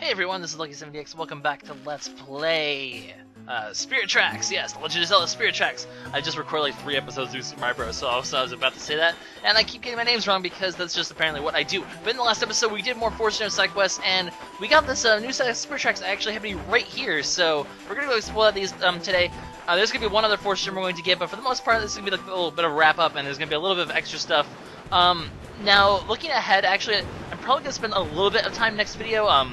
Hey everyone, this is LuckySevenDX. Welcome back to Let's Play Spirit Tracks. Yes, The Legend of Zelda Spirit Tracks. I just recorded like 3 episodes through Super Mario Bros. So I was about to say that, and I keep getting my names wrong because that's just apparently what I do. But in the last episode, we did more Force Gem side quests, and we got this new set of Spirit Tracks actually happening right here. So we're gonna go explore these today. There's gonna be one other Force Gem we're going to get, but for the most part, this is gonna be like a little bit of a wrap up, and there's gonna be a little bit of extra stuff. Now looking ahead, actually, I'm probably gonna spend a little bit of time next video.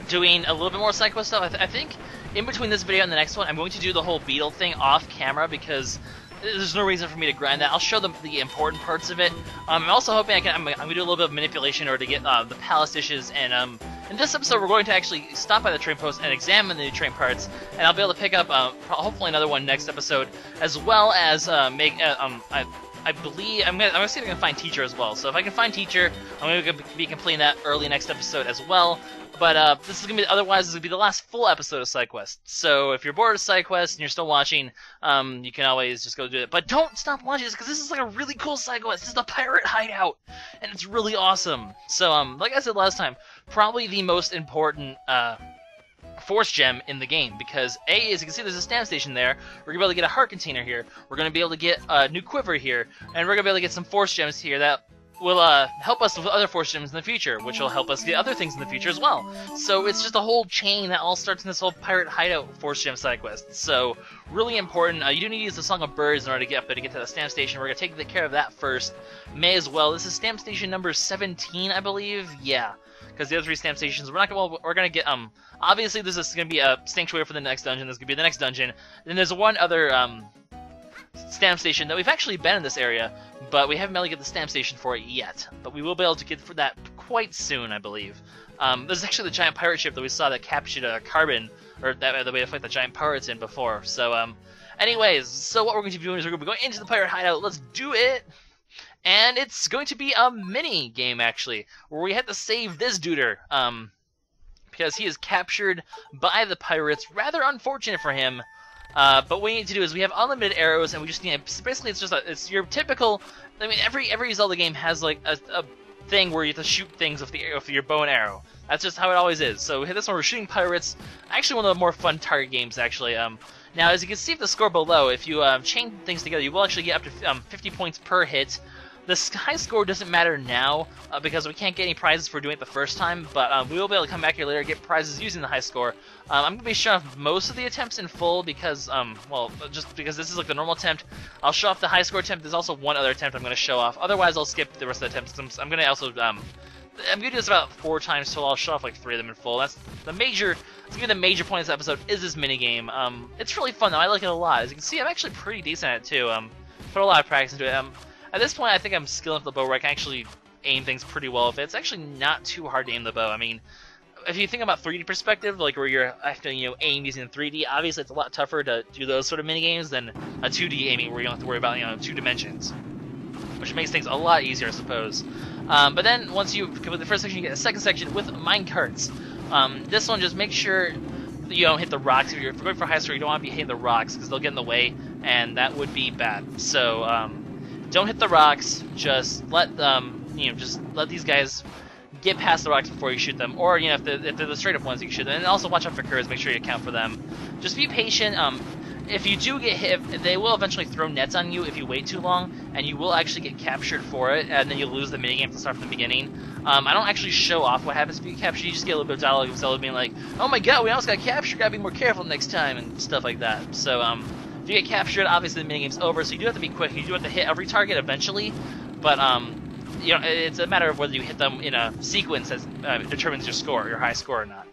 Doing a little bit more side quest stuff. I think in between this video and the next one, I'm going to do the whole Beedle thing off camera because there's no reason for me to grind that. I'll show them the important parts of it. I'm also hoping I'm going to do a little bit of manipulation in order to get the palace dishes. And in this episode, we're going to actually stop by the train post and examine the new train parts. And I'll be able to pick up hopefully another one next episode, as well as make. I believe I'm gonna see if I can find Teacher as well. So if I can find Teacher, I'm gonna be completing that early next episode as well. But this is gonna be otherwise this is gonna be the last full episode of side quest. So if you're bored of side quest and you're still watching, you can always just go do it. But don't stop watching this because this is like a really cool side quest. This is the Pirate Hideout, and it's really awesome. So like I said last time, probably the most important Force Gem in the game, because A, as you can see, there's a stamp station there. We're gonna be able to get a heart container here. We're gonna be able to get a new quiver here, and we're gonna be able to get some Force Gems here that will help us with other Force Gems in the future, which will help us get other things in the future as well. So it's just a whole chain that all starts in this whole Pirate Hideout Force Gem side quest. So really important. You do need to use the Song of Birds in order to get up there to get to the stamp station. We're gonna take care of that first. May as well. This is stamp station number 17, I believe. Yeah. Because the other 3 stamp stations, we're gonna get obviously this is gonna be a sanctuary for the next dungeon. This is gonna be the next dungeon. Then there's one other stamp station that we've actually been in this area, but we haven't been able to get the stamp station for it yet. But we will be able to get for that quite soon, I believe. This is actually the giant pirate ship that we saw that captured a carbon, or the way to fight the giant pirates in before. So anyways, so what we're going to be doing is we're going to be going into the Pirate Hideout. Let's do it. And it's going to be a mini game, actually, where we have to save this duder, because he is captured by the pirates. Rather unfortunate for him. But what we need to do is we have unlimited arrows, and we just need basically it's your typical. I mean, every Zelda game has like a thing where you have to shoot things with your bow and arrow. That's just how it always is. So this one we're shooting pirates. Actually, one of the more fun target games, actually. Now, as you can see the score below, if you chain things together, you will actually get up to 50 points per hit. The high score doesn't matter now because we can't get any prizes for doing it the first time, but we will be able to come back here later and get prizes using the high score. I'm going to be showing off most of the attempts in full because, well, just because this is like the normal attempt. I'll show off the high score attempt. There's also one other attempt I'm going to show off. Otherwise, I'll skip the rest of the attempts. I'm going to also, I'm going to do this about 4 times total. I'll show off like 3 of them in full. That's the major. It's going to be the major point of this episode is this mini game. It's really fun though. I like it a lot. As you can see, I'm actually pretty decent at it too. Put a lot of practice into it. At this point, I think I'm skilled with the bow where I can actually aim things pretty well with it. It's actually not too hard to aim the bow. I mean, if you think about 3D perspective, like where you're actually aim using 3D, obviously it's a lot tougher to do those sort of mini games than a 2D aiming where you don't have to worry about 2 dimensions, which makes things a lot easier, I suppose. But then once you complete the first section, you get a second section with minecarts. This one, just make sure that you don't hit the rocks. If you're going for high score, you don't want to be hitting the rocks because they'll get in the way, and that would be bad. So don't hit the rocks. Just let just let these guys get past the rocks before you shoot them. Or if they're the straight up ones, you can shoot them. And also watch out for curves. Make sure you account for them. Just be patient. If you do get hit, they will eventually throw nets on you if you wait too long, and you will actually get captured for it, and then you lose the minigame to start from the beginning. I don't actually show off what happens if you get captured. You just get a little bit of dialogue of Zelda being like, "Oh my God, we almost got captured. Gotta be more careful next time," and stuff like that. So if you get captured, obviously the minigame's over, so you do have to be quick. You do have to hit every target eventually, but it's a matter of whether you hit them in a sequence that determines your score, your high score or not.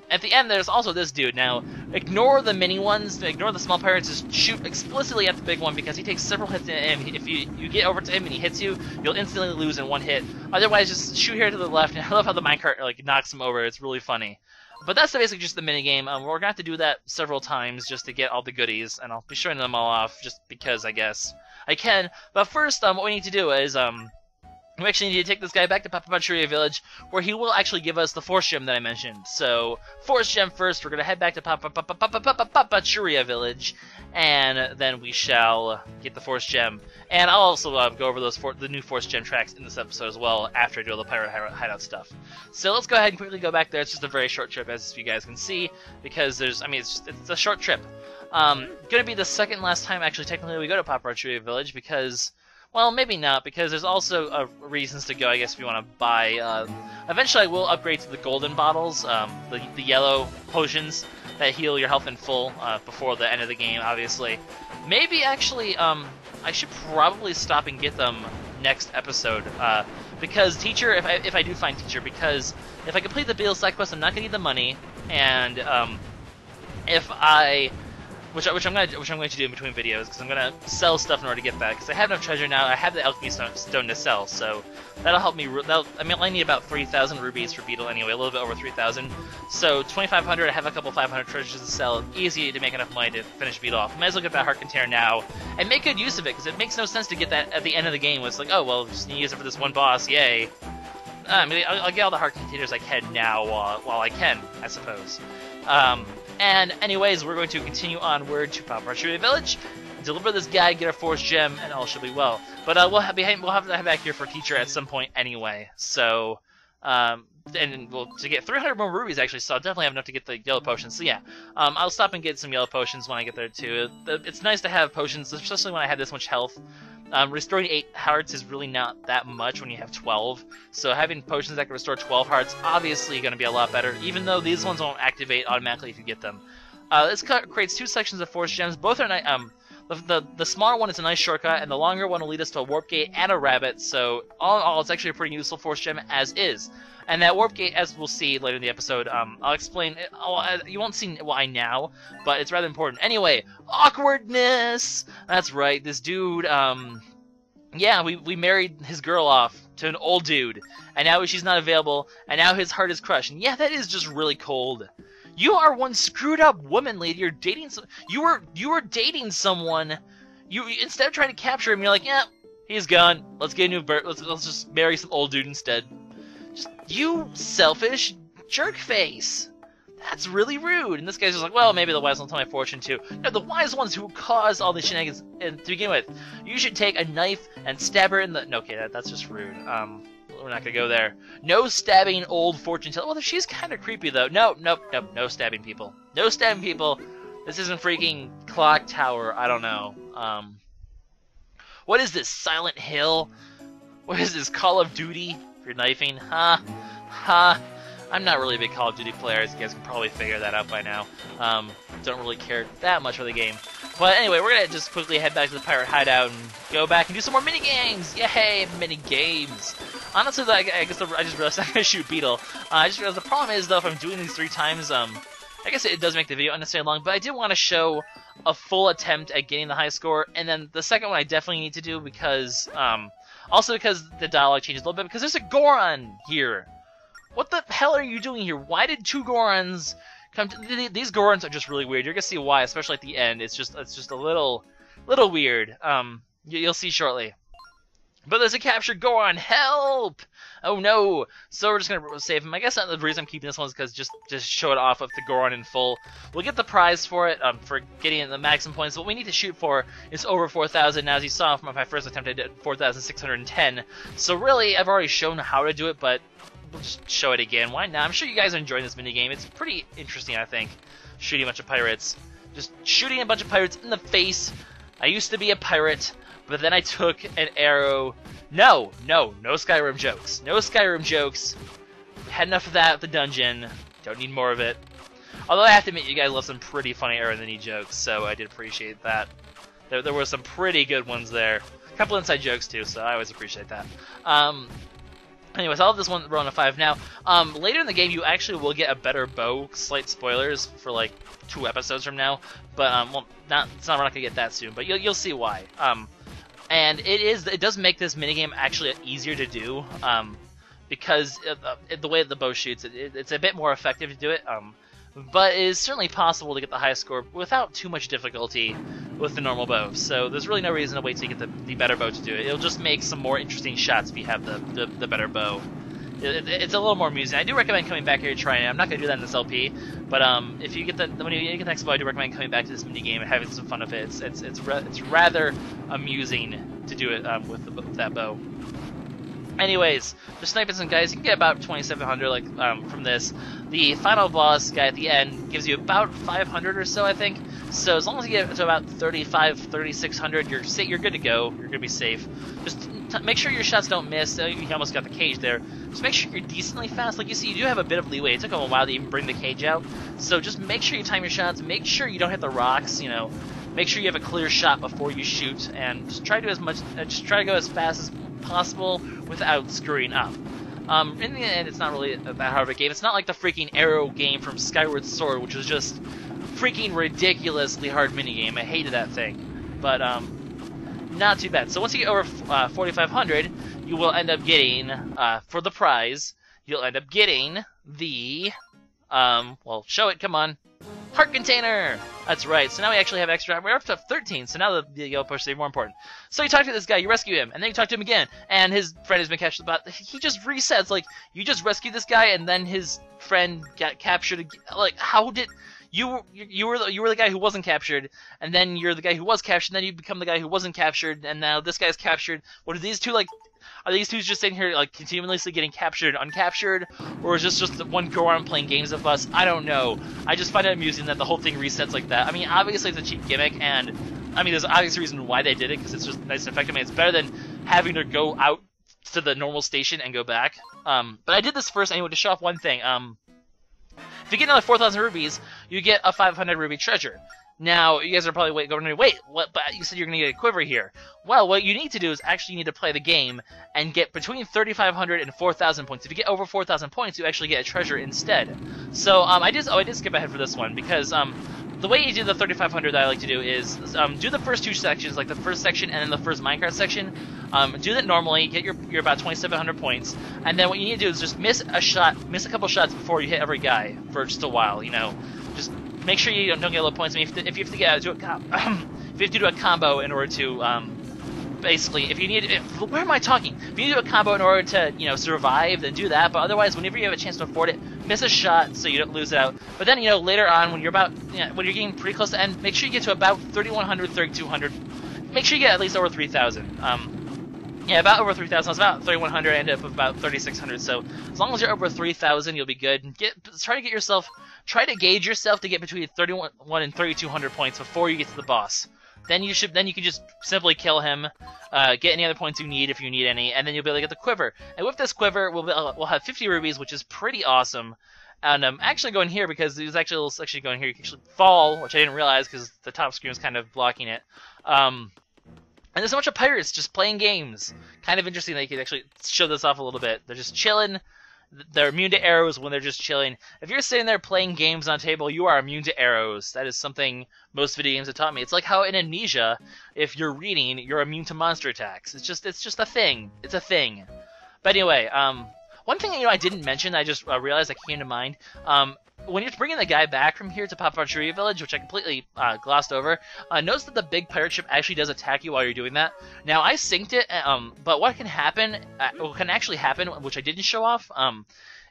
At the end, there's also this dude. Now, ignore the mini ones, ignore the small pirates, just shoot explicitly at the big one because he takes several hits, and if you get over to him and he hits you, you'll instantly lose in 1 hit. Otherwise, just shoot here to the left, and I love how the minecart knocks him over. It's really funny. But that's basically just the minigame. We're going to have to do that several times just to get all the goodies, and I'll be showing them all off just because I guess I can. But first, what we need to do is we actually need to take this guy back to Papapachuria Village, where he will actually give us the Force Gem that I mentioned. So, Force Gem first, we're going to head back to Papapachuria Village, and then we shall get the Force Gem. And I'll also go over the new Force Gem tracks in this episode as well, after I do all the Pirate Hideout stuff. So let's go ahead and quickly go back there. It's just a very short trip, as you guys can see, because it's a short trip. Gonna be the second last time, actually, technically, we go to Papapachuria Village, because... well, maybe not, because there's also reasons to go, I guess, if you want to buy. Eventually, I will upgrade to the golden bottles, the yellow potions that heal your health in full before the end of the game, obviously. Maybe, actually, I should probably stop and get them next episode, because Teacher, if I do find Teacher, because if I complete the Beedle side quest, I'm not going to need the money, and if I... Which I'm going to do in between videos, because I'm going to sell stuff in order to get that, because I have enough treasure now. I have the Alchemy Stone to sell, so that'll help me. I need about 3,000 rubies for Beedle anyway, a little bit over 3,000. So 2,500, I have a couple 500 treasures to sell. Easy to make enough money to finish Beedle off. Might as well get that heart container now and make good use of it, because it makes no sense to get that at the end of the game. It's like, oh well, just need to use it for this one boss, yay. I'll get all the heart containers I can now while I can, I suppose. And anyways, we're going to continue onward to Papapachuria Village, deliver this guy, get a Force Gem, and all should be well. But we'll have to head back here for Teacher at some point anyway. So, to get 300 more rubies actually, so I'll definitely have enough to get the yellow potions. So yeah, I'll stop and get some yellow potions when I get there too. It's nice to have potions, especially when I have this much health. Restoring 8 hearts is really not that much when you have 12, so having potions that can restore 12 hearts obviously going to be a lot better, even though these ones won't activate automatically if you get them. This creates 2 sections of Force Gems. Both are nice. The smaller one is a nice shortcut, and the longer one will lead us to a warp gate and a rabbit, so all in all, it's actually a pretty useful Force Gem as is. And that warp gate, as we'll see later in the episode, I'll explain. You won't see why now, but it's rather important. Anyway, awkwardness! That's right, this dude, yeah, we married his girl off to an old dude, and now she's not available, and now his heart is crushed. And yeah, that is just really cold. You are one screwed up woman, lady. You're dating you were dating someone. You instead of trying to capture him, you're like, yeah, he's gone. Let's get a new birth. Let's just marry some old dude instead. Just you selfish jerk face. That's really rude. And this guy's just like, well, maybe the wise ones tell my fortune too. No, the wise ones who caused all these shenanigans to begin with. You should take a knife and stab her in the. No, okay, that's just rude. We're not gonna go there. No stabbing old fortune teller. Well, she's kind of creepy though. No stabbing people. No stabbing people. This isn't freaking Clock Tower. I don't know. What is this? Silent Hill? What is this? Call of Duty? If you're knifing? I'm not really a big Call of Duty player, as you guys can probably figure that out by now. Don't really care that much for the game. But anyway, we're gonna just quickly head back to the Pirate Hideout and go back and do some more mini games. Yay, mini games! Honestly, though, I guess I just realized I'm gonna shoot Beedle. I just realized the problem is though, if I'm doing these 3 times, I guess it does make the video unnecessarily long. But I did want to show a full attempt at getting the high score, and then the second one I definitely need to do because, also because the dialogue changes a little bit because there's a Goron here. What the hell are you doing here? Why did 2 Gorons come to... These Gorons are just really weird. You're gonna see why, especially at the end. It's just a little weird. You'll see shortly. But there's a captured Goron. Help! Oh no! So we're just gonna save him. I guess the reason I'm keeping this one is because just show it off with the Goron in full. We'll get the prize for it, for getting the maximum points. What we need to shoot for is over 4,000. Now, as you saw from my first attempt, I did 4,610. So really, I've already shown how to do it, but we'll just show it again. Why not? I'm sure you guys are enjoying this minigame. It's pretty interesting, I think. Shooting a bunch of pirates. Just shooting a bunch of pirates in the face. I used to be a pirate, but then I took an arrow. No Skyrim jokes. No Skyrim jokes. Had enough of that at the dungeon. Don't need more of it. Although I have to admit, you guys left some pretty funny arrow in the knee jokes, so I did appreciate that. There were some pretty good ones there. A couple inside jokes too, so I always appreciate that. Anyways, I'll have this one roll on a 5 now. Later in the game, you actually will get a better bow. Slight spoilers for like 2 episodes from now, but well, we're not gonna get that soon. But you'll see why. And it does make this minigame actually easier to do, because the way that the bow shoots, it's a bit more effective to do it. but it is certainly possible to get the highest score without too much difficulty with the normal bow. So there's really no reason to wait to get the better bow to do it. It'll just make some more interesting shots if you have the better bow. It's a little more amusing. I do recommend coming back here and trying it. I'm not going to do that in this LP, but if you get when you get the next bow, I do recommend coming back to this mini game and having some fun with it. It's rather amusing to do it with that bow. Anyways, just sniping some guys. You can get about 2,700 from this. The final boss guy at the end gives you about 500 or so, I think. So as long as you get to about 3,600, you're good to go. You're gonna be safe. Just make sure your shots don't miss. You almost got the cage there. Just make sure you're decently fast. Like you see, you do have a bit of leeway. It took them a while to even bring the cage out. So just make sure you time your shots. Make sure you don't hit the rocks. You know, make sure you have a clear shot before you shoot, and just try to go as fast as possible without screwing up. In the end, it's not really that hard of a game. It's not like the freaking Arrow game from Skyward Sword, which was just freaking ridiculously hard minigame. I hated that thing. But, not too bad. So once you get over 4,500, you will end up getting, for the prize, you'll end up getting the, well, show it, come on. Heart container! That's right, so now we actually have extra. We're up to 13, so now the yellow push is more important. So you talk to this guy, you rescue him, and then you talk to him again, and his friend has been captured. But he just resets. Like, you just rescued this guy, and then his friend got captured. Like, how did you were the guy who wasn't captured, and then you're the guy who was captured, and then you become the guy who wasn't captured, and now this guy's captured. What are these two like? Are these two just sitting here like continuously getting captured and uncaptured, or is this just one go around playing games with us? I don't know. I just find it amusing that the whole thing resets like that. I mean, obviously it's a cheap gimmick, and I mean there's an obvious reason why they did it, because it's just nice and effective. I mean, it's better than having to go out to the normal station and go back. But I did this first anyway to show off one thing. If you get another 4,000 rubies, you get a 500 ruby treasure. Now, you guys are probably going, wait, what? But you said you're going to get a quiver here. Well, what you need to do is actually you need to play the game and get between 3,500 and 4,000 points. If you get over 4,000 points, you actually get a treasure instead. So, I did skip ahead for this one, because the way you do the 3,500 that I like to do is do the first two sections, like the first section and then the first minecart section. Do that normally, get your about 2,700 points, and then what you need to do is just miss a couple shots before you hit every guy for just a while, you know. Just make sure you don't get low points. I mean, if you have to if you have to do a combo in order to basically, where am I talking? If you need to do a combo in order to, you know, survive, then do that. But otherwise, whenever you have a chance to afford it, miss a shot so you don't lose it out. But then, you know, later on, when you're getting pretty close to end, make sure you get to about 3,100, 3,200. Make sure you get at least over 3,000. Yeah, about over 3,000. I was about 3,100. I ended up with about 3,600. So as long as you're over 3,000, you'll be good. Try to gauge yourself to get between 3,100 and 3,200 points before you get to the boss. Then you can just simply kill him, get any other points you need if you need any, and then you'll be able to get the quiver. And with this quiver, we'll have 50 rubies, which is pretty awesome. And I'm actually going here because there's actually a little section going here. You can actually fall, which I didn't realize because the top screen was kind of blocking it. And there's a bunch of pirates just playing games. Kind of interesting that you could actually show this off a little bit. They're just chilling. They're immune to arrows when they're just chilling. If you're sitting there playing games on a table, you are immune to arrows. That is something most video games have taught me. It's like how in Amnesia, if you're reading, you're immune to monster attacks. It's just a thing. It's a thing. But anyway, one thing I didn't mention, I just realized that came to mind. When you're bringing the guy back from here to Papacheria Village, which I completely glossed over, notice that the big pirate ship actually does attack you while you're doing that. Now, I synced it, but what can actually happen, which I didn't show off,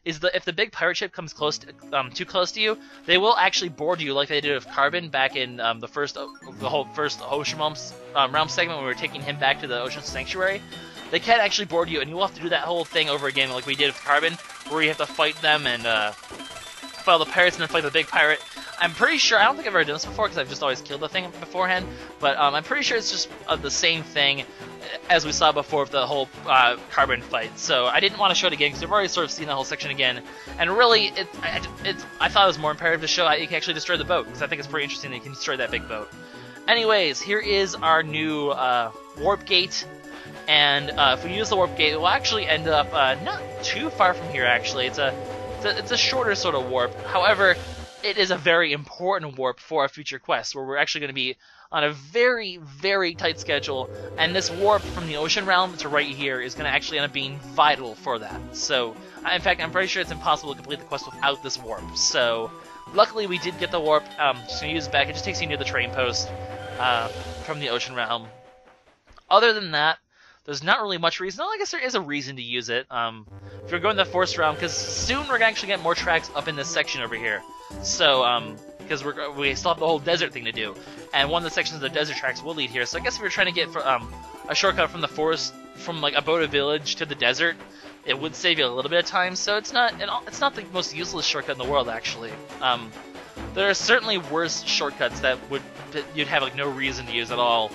is that if the big pirate ship comes too close to you, they will actually board you like they did with Carbon back in the whole first Ocean Realm segment when we were taking him back to the Ocean Sanctuary. They can actually board you, and you will have to do that whole thing over again like we did with Carbon, where you have to fight them and fight all the pirates and then fight the big pirate. I'm pretty sure, I don't think I've ever done this before because I've just always killed the thing beforehand, but I'm pretty sure it's just the same thing as we saw before with the whole Carbon fight. So I didn't want to show it again because I've already sort of seen that whole section again, and really, I thought it was more imperative to show how you can actually destroy the boat, because I think it's pretty interesting that you can destroy that big boat. Anyways, here is our new warp gate. And if we use the warp gate, we'll actually end up not too far from here, actually. It's a shorter sort of warp. However, it is a very important warp for our future quest, where we're actually going to be on a very, very tight schedule. And this warp from the Ocean Realm to right here is going to actually end up being vital for that. So, in fact, I'm pretty sure it's impossible to complete the quest without this warp. So, Luckily, we did get the warp. Just gonna use it back. It just takes you near the trading post from the Ocean Realm. Other than that, there's not really much reason. Well, I guess there is a reason to use it. If you're going to the Forest Realm, because soon we're gonna actually get more tracks up in this section over here. So, because we still have the whole desert thing to do, and one of the sections of the desert tracks will lead here. So I guess if you're trying to get a shortcut from the forest, from like Aboda Village to the desert, it would save you a little bit of time. So it's not the most useless shortcut in the world, actually. There are certainly worse shortcuts that you'd have like no reason to use at all.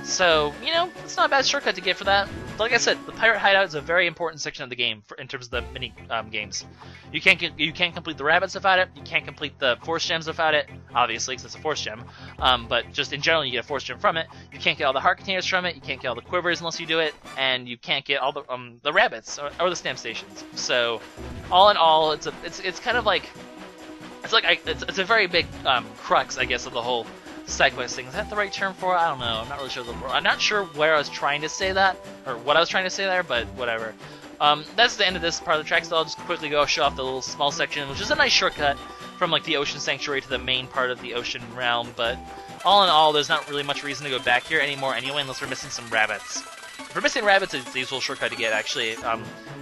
So, you know, it's not a bad shortcut to get for that. Like I said, the Pirate Hideout is a very important section of the game in terms of the mini games. You can't complete the rabbits without it. You can't complete the force gems without it, obviously, because it's a force gem. But just in general, you get a force gem from it. You can't get all the heart containers from it. You can't get all the quivers unless you do it, and you can't get all the rabbits or the stamp stations. So, all in all, it's kind of like it's a very big crux, I guess, of the whole side quest thing. Is that the right term for it? I don't know. I'm not really sure. I'm not sure where I was trying to say that, or what I was trying to say there, but whatever. That's the end of this part of the track, so I'll just quickly go show off the little small section, which is a nice shortcut from like the Ocean Sanctuary to the main part of the Ocean Realm, but all in all, there's not really much reason to go back here anymore anyway, unless we're missing some rabbits. If we're missing rabbits, it's a useful shortcut to get, actually.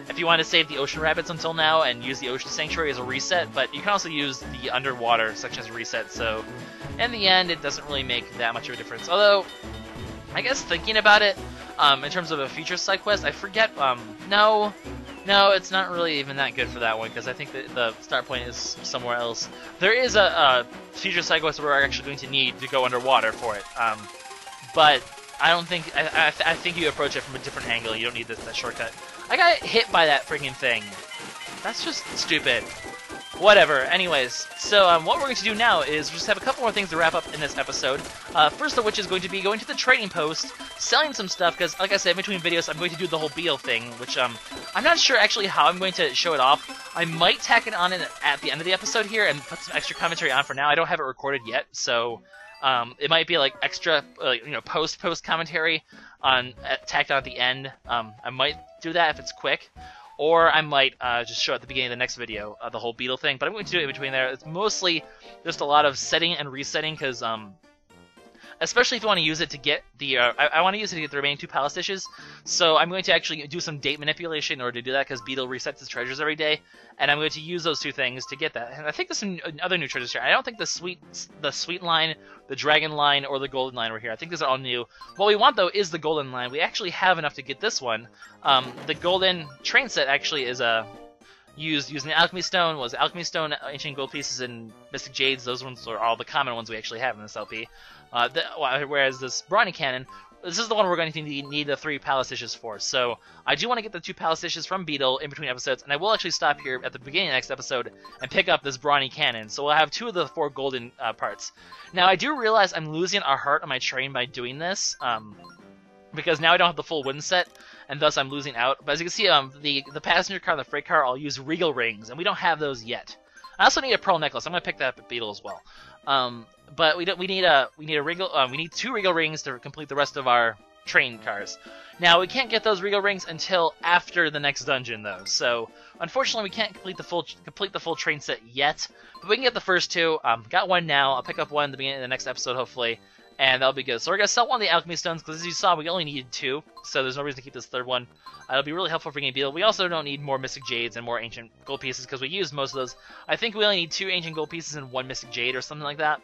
If you want to save the ocean rabbits until now and use the Ocean Sanctuary as a reset, but you can also use the underwater section as a reset, so in the end, it doesn't really make that much of a difference. Although, I guess thinking about it, in terms of a future side quest, I forget, no, it's not really even that good for that one, because I think that the start point is somewhere else. There is a future side quest where we're actually going to need to go underwater for it, but I don't think, I think you approach it from a different angle. You don't need that shortcut. I got hit by that friggin' thing. That's just stupid. Whatever. Anyways, so what we're going to do now is just have a couple more things to wrap up in this episode. First of which is going to be going to the trading post, selling some stuff, because like I said, in between videos, I'm going to do the whole Beedle thing, which I'm not sure actually how I'm going to show it off. I might tack it on at the end of the episode here and put some extra commentary on for now. I don't have it recorded yet, so it might be like extra, post commentary tacked on at the end. I might do that if it's quick, or I might just show at the beginning of the next video the whole Beedle thing. But I'm going to do it in between there. It's mostly just a lot of setting and resetting, because especially if you want to use it to get the I want to use it to get the remaining 2 palace dishes. So I'm going to actually do some date manipulation in order to do that, because Beedle resets his treasures every day, and I'm going to use those 2 things to get that. And I think there's some other new treasures here. I don't think the sweet line, the dragon line, or the golden line were here. I think these are all new. What we want though is the golden line. We actually have enough to get this one. The golden train set actually is using the Alchemy Stone, Alchemy Stone, Ancient Gold Pieces, and Mystic Jades. Those ones are all the common ones we actually have in this LP. Whereas this Brawny Cannon, this is the one we're going to need the 3 palace dishes for. So I do want to get the 2 palace dishes from Beedle in between episodes, and I will actually stop here at the beginning of the next episode and pick up this Brawny Cannon. So we'll have 2 of the 4 golden parts. Now I do realize I'm losing a heart on my train by doing this, because now I don't have the full wooden set, and thus I'm losing out. But as you can see, the passenger car and the freight car all use Regal Rings, and we don't have those yet. I also need a pearl necklace. I'm gonna pick that up at Beedle as well. But we need 2 Regal Rings to complete the rest of our train cars. Now we can't get those Regal Rings until after the next dungeon, though. So unfortunately, we can't complete the full train set yet. But we can get the first 2. Got one now. I'll pick up one at the beginning of the next episode, hopefully, and that'll be good. So we're gonna sell one of the Alchemy Stones, because as you saw, we only needed 2, so there's no reason to keep this 3rd one. It'll be really helpful for getting Beedle. We also don't need more Mystic Jades and more Ancient Gold Pieces, because we used most of those. I think we only need 2 Ancient Gold Pieces and 1 Mystic Jade or something like that.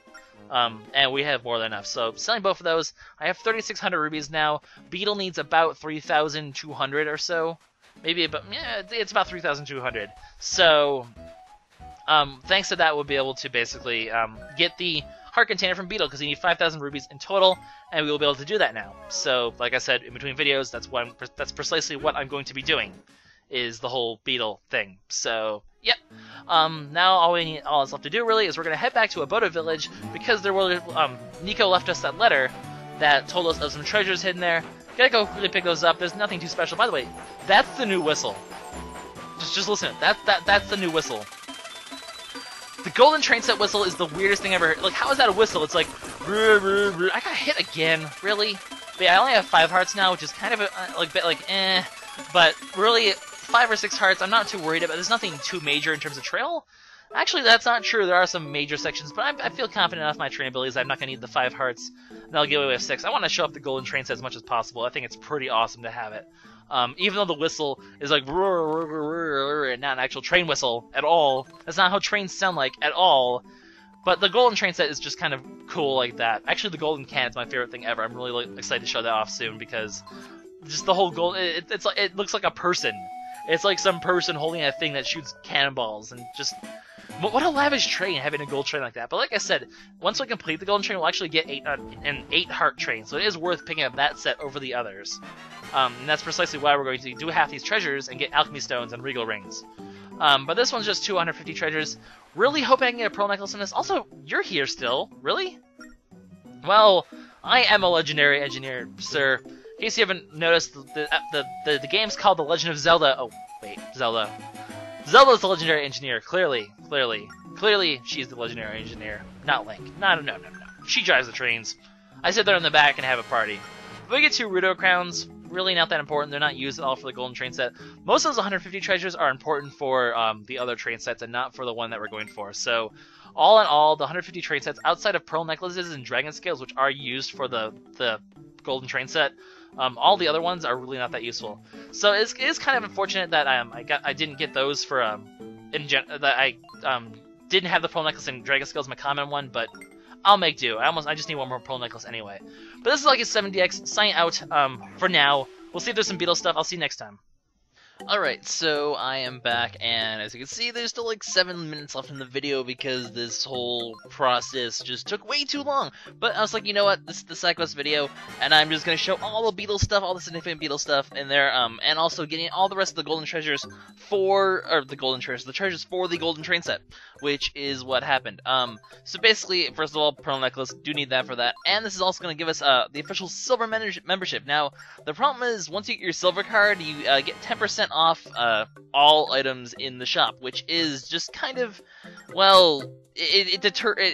And we have more than enough. So selling both of those, I have 3,600 rubies now. Beedle needs about 3,200 or so. Maybe about, yeah, it's about 3,200. So, thanks to that, we'll be able to basically get the heart container from Beedle, because you need 5,000 rubies in total, and we will be able to do that now. So, like I said, in between videos, that's precisely what I'm going to be doing, is the whole Beedle thing. So, yep. Now all that's left to do really is we're gonna head back to Aboda Village, because Nico left us that letter that told us of some treasures hidden there. Gotta go quickly pick those up. There's nothing too special. By the way, that's the new whistle. Just listen. That's the new whistle. The golden train set whistle is the weirdest thing I've ever heard. Like, how is that a whistle? It's like, I got hit again, really? But yeah, I only have 5 hearts now, which is kind of but really, 5 or 6 hearts, I'm not too worried about. There's nothing too major in terms of trail. Actually, that's not true. There are some major sections, but I feel confident enough in my train abilities. I'm not going to need the 5 hearts, and I'll give away with 6. I want to show off the golden train set as much as possible. I think it's pretty awesome to have it. Even though the whistle is like not an actual train whistle at all. That's not how trains sound like at all. But the golden train set is just kind of cool like that. Actually, the golden can is my favorite thing ever. I'm really excited to show that off soon because just the whole gold. It's like it looks like a person. It's like some person holding a thing that shoots cannonballs and just. What a lavish train, having a gold train like that. But like I said, once we complete the golden train, we'll actually get an 8 heart train. So it is worth picking up that set over the others. And that's precisely why we're going to do half these treasures and get Alchemy Stones and Regal Rings. But this one's just 250 treasures. Really hoping I can get a pearl necklace in this. Also, you're here still. Really? Well, I am a legendary engineer, sir. In case you haven't noticed, the game's called The Legend of Zelda. Oh, wait, Zelda. Zelda's the legendary engineer, clearly, she's the legendary engineer, not Link. No. She drives the trains. I sit there in the back and have a party. If we get 2 Rudo crowns, really not that important. They're not used at all for the golden train set. Most of those 150 treasures are important for the other train sets and not for the one that we're going for. So, all in all, the 150 train sets, outside of pearl necklaces and dragon scales, which are used for the golden train set, all the other ones are really not that useful. So it is kind of unfortunate that I didn't get those for that I didn't have the pearl necklace and dragon scales in my common one, but I'll make do. I just need one more pearl necklace anyway. But this is LuckySevenDX signing out for now. We'll see if there's some Beedle stuff. I'll see you next time. Alright, so I am back, and as you can see, there's still like 7 minutes left in the video because this whole process just took way too long. But I was like, you know what, this is the side quest video, and I'm just going to show all the Beedle stuff, all the significant Beedle stuff in there, and also getting all the rest of the golden treasures the treasures for the golden train set, which is what happened. So basically, first of all, pearl necklace, do need that for that, and this is also going to give us the official silver membership. Now, the problem is, once you get your silver card, you get 10% off all items in the shop, which is just kind of, well, it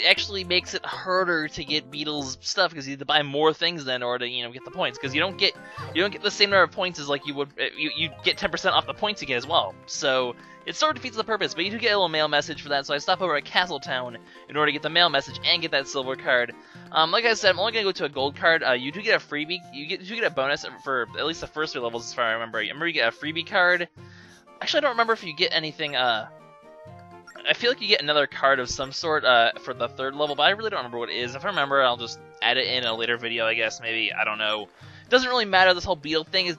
actually makes it harder to get Beedle's stuff because you need to buy more things then in order to get the points, because you don't get the same number of points as like you would you get 10% off the points again as well. So it sort of defeats the purpose, but you do get a little mail message for that, so I stop over at Castletown in order to get the mail message and get that silver card. Like I said, I'm only going to go to a gold card. You do get a freebie. You do get a bonus for at least the first 3 levels as far as I remember. You get a freebie card. Actually, I don't remember if you get anything, I feel like you get another card of some sort for the 3rd level, but I really don't remember what it is. If I remember, I'll just add it in a later video, I guess, maybe. I don't know. It doesn't really matter. This whole Beedle thing is,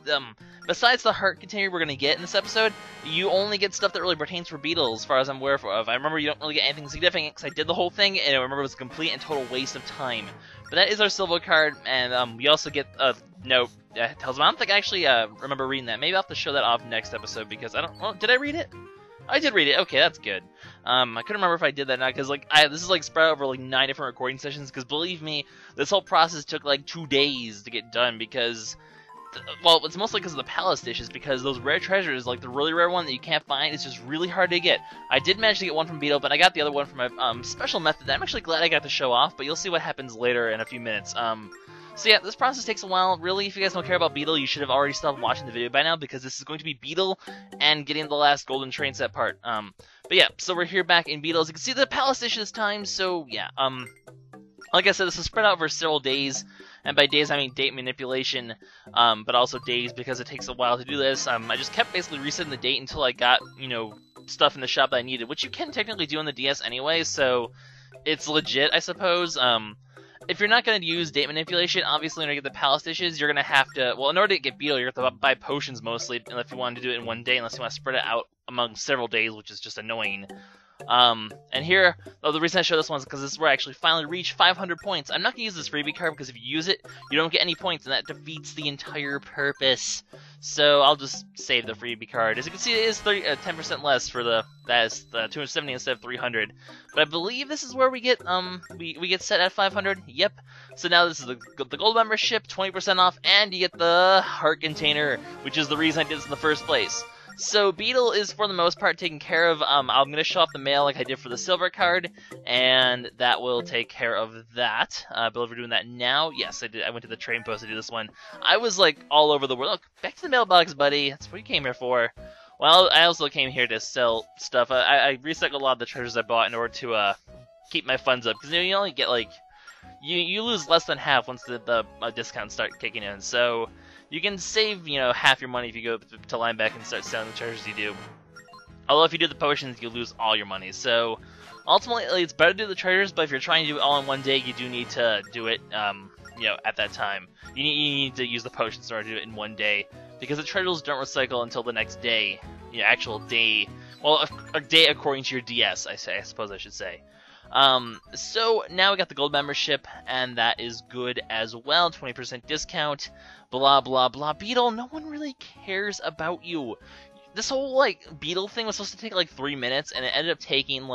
besides the heart container we're going to get in this episode, you only get stuff that really pertains for Beedle, as far as I'm aware of. I remember you don't really get anything significant, because I did the whole thing, and I remember it was a complete and total waste of time. But that is our silver card, and we also get a note that tells me. I don't think I actually remember reading that. Maybe I'll have to show that off next episode, because I don't... Well, did I read it? I did read it. Okay, that's good. I couldn't remember if I did that or not, because this is like spread over like 9 different recording sessions, because believe me, this whole process took like 2 days to get done, because... Well, it's mostly because of the palace dishes, because those rare treasures, like the really rare one that you can't find, is just really hard to get. I did manage to get one from Beedle, but I got the other one from a special method that I'm actually glad I got to show off, but you'll see what happens later in a few minutes. So yeah, this process takes a while. Really, if you guys don't care about Beedle, you should have already stopped watching the video by now, because this is going to be Beedle and getting the last golden train set part. But yeah, so we're here back in Beedle. As you can see, the palace dish this time, so yeah, like I said, this is spread out over several days, and by days I mean date manipulation, but also days because it takes a while to do this. I just kept basically resetting the date until I got, stuff in the shop that I needed, which you can technically do on the DS anyway, so it's legit, I suppose. If you're not going to use date manipulation, obviously in order to get the palace dishes, you're going to have to, well, in order to get Beedle, you're going to have to buy potions mostly, if you want to do it in one day, unless you want to spread it out among several days, which is just annoying. And here, the reason I show this one is because this is where I actually finally reach 500 points. I'm not going to use this freebie card because if you use it, you don't get any points, and that defeats the entire purpose. So I'll just save the freebie card. As you can see, it is 10% less for that is 270 instead of 300. But I believe this is where we get we get set at 500. Yep. So now this is the gold membership, 20% off, and you get the heart container, which is the reason I did this in the first place. So Beedle is for the most part taken care of. I'm going to show off the mail like I did for the silver card, and that will take care of that. I believe we're doing that now. Yes, I did. I went to the train post to do this one. I was like all over the world. Look, back to the mailbox, buddy. That's what you came here for. Well, I also came here to sell stuff. I recycled a lot of the treasures I bought in order to keep my funds up, because you only get like you lose less than half once the discounts start kicking in. So you can save half your money if you go to Lineback and start selling the treasures you do. Although if you do the potions, you lose all your money. So ultimately, it's better to do the treasures, but if you're trying to do it all in one day, you do need to do it at that time. You need to use the potions in order to do it in one day, because the treasures don't recycle until the next day, actual day. Well, a day according to your DS, I suppose I should say. So now we got the gold membership, and that is good as well. 20% discount, blah blah blah. Beedle, no one really cares about you. This whole Beedle thing was supposed to take 3 minutes, and it ended up taking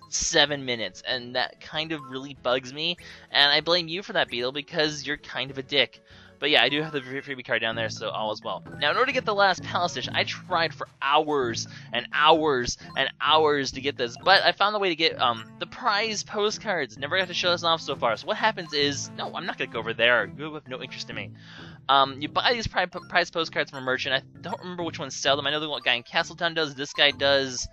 7 minutes, and that kind of really bugs me. And I blame you for that, Beedle, because you're kind of a dick. But yeah, I do have the freebie card down there, so all is well. Now, in order to get the last Palace Dish, I tried for hours and hours and hours to get this, but I found the way to get the prize postcards. Never got to show this off so far. So what happens is, no, I'm not gonna go over there. You have no interest in me. You buy these prize postcards from a merchant. I don't remember which ones sell them. I know the one guy in Castletown does. This guy does.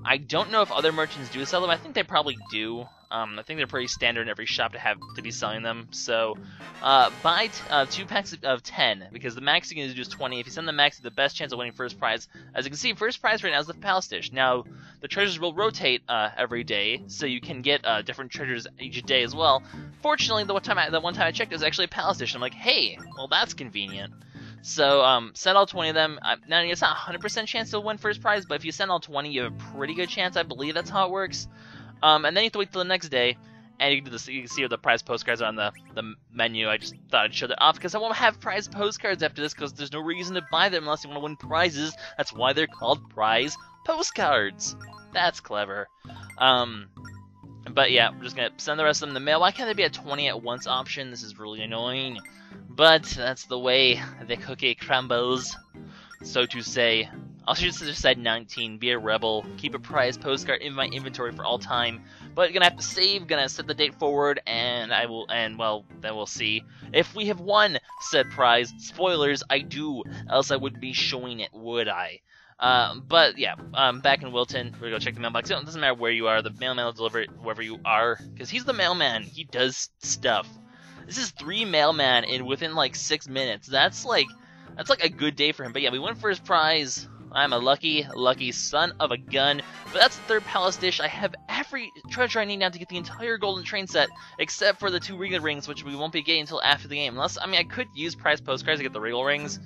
I don't know if other merchants do sell them. I think they probably do. I think they're pretty standard in every shop to be selling them. So, buy 2 packs of 10, because the max you can do is 20. If you send the max, you have the best chance of winning first prize. As you can see, first prize right now is the Palace Dish. Now, the treasures will rotate every day, so you can get different treasures each day as well. Fortunately, the one time I checked, it was actually a Palace Dish. I'm like, hey, well that's convenient. So, send all 20 of them. Now, it's not 100% chance to win first prize, but if you send all 20, you have a pretty good chance. I believe that's how it works. And then you have to wait till the next day, and you can see the prize postcards are on the menu. I just thought I'd show that off, because I won't have prize postcards after this, because there's no reason to buy them unless you want to win prizes. That's why they're called prize postcards. That's clever. But yeah, we're just going to send the rest of them in the mail. Why can't there be a 20 at once option? This is really annoying. But that's the way the cookie crumbles, so to say. I should have said 19, be a rebel, keep a prize postcard in my inventory for all time, but you're gonna have to save, gonna set the date forward, and then we'll see if we have won said prize. Spoilers, I do, else I wouldn't be showing it, would I? But yeah, back in Wilton, we're gonna go check the mailbox. It doesn't matter where you are, the mailman will deliver it wherever you are, because he's the mailman, he does stuff. This is 3 mailman within 6 minutes. That's like a good day for him. But yeah, we went for his prize. I'm a lucky son of a gun. But that's the 3rd Palace Dish. I have every treasure I need now to get the entire golden train set, except for the 2 Regal Rings, which we won't be getting until after the game. Unless, I could use prize postcards to get the Regal Rings,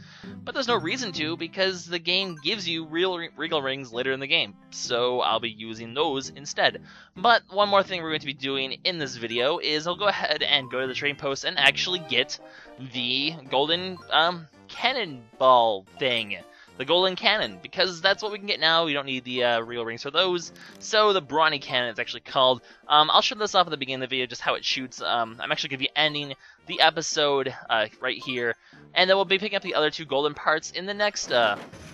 but there's no reason to, because the game gives you Regal Rings later in the game. So I'll be using those instead. But one more thing we're going to be doing in this video is I'll go ahead and go to the train post and actually get the golden cannonball thing. The golden cannon, because that's what we can get now. We don't need the Regal Rings for those. So the brawny cannon is actually called. I'll show this off at the beginning of the video, just how it shoots. I'm actually going to be ending the episode right here, and then we'll be picking up the other 2 golden parts in the next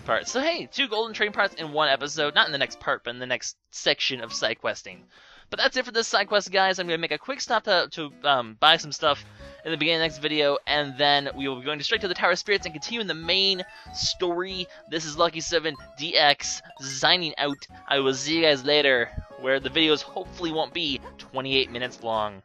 part. So hey, 2 golden train parts in one episode, not in the next part, but in the next section of side questing. But that's it for this side quest, guys. I'm going to make a quick stop to buy some stuff in the beginning of the next video, and then we will be going straight to the Tower of Spirits and continuing the main story. This is LuckySevenDX signing out. I will see you guys later, where the videos hopefully won't be 28 minutes long.